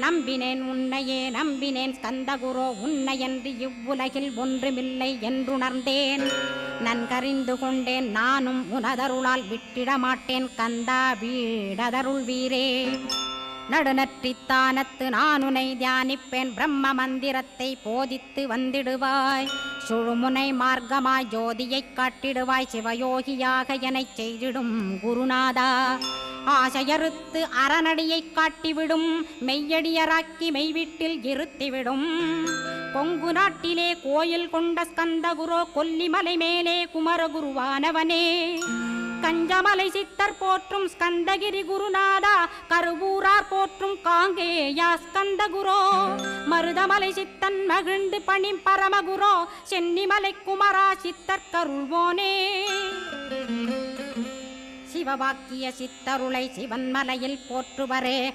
நம்பினேன் உன்னையே நம்பினேன் ஸ்கந்தகுரோ உன்னையன்றி இவ்வுலகில் ஒன்றுமில்லை என்றுணர்ந்தேன். நன்கறிந்து கொண்டேன் நானும் உனதருளால் விட்டிட மாட்டேன் கந்தா வீடதருள் வீரே. நடுநற்றித்தானத்து நானுனை தியானிப்பேன் பிரம்ம மந்திரத்தை போதித்து வந்திடுவாய். சுழுமுனை மார்க்கமாய் ஜோதியைக் காட்டிடுவாய் சிவயோகியாக எனச் செய்திடும் குருநாதா. ஆசையறுத்து அறநடியைக் காட்டிவிடும் மெய்யடியராக்கி மெய்வீட்டில் இருத்திவிடும். கொங்கு நாட்டிலே கோயில் கொண்ட ஸ்கந்தகுரோ கொல்லிமலை மேலே குமரகுருவானவனே. கஞ்சமலை சித்தர் போற்றும் ஸ்கந்தகிரி குருநாதா கருவூரார் போற்றும் காங்கேயா ஸ்கந்தகுரோ. மருதமலை சித்தன் மகிழ்ந்து பணி பரமகுரோ சென்னிமலை குமரா சித்தர் கருள்வோனே. சிவவாக்கிய சித்தருளை சிவன்மலையில் போற்றுவரே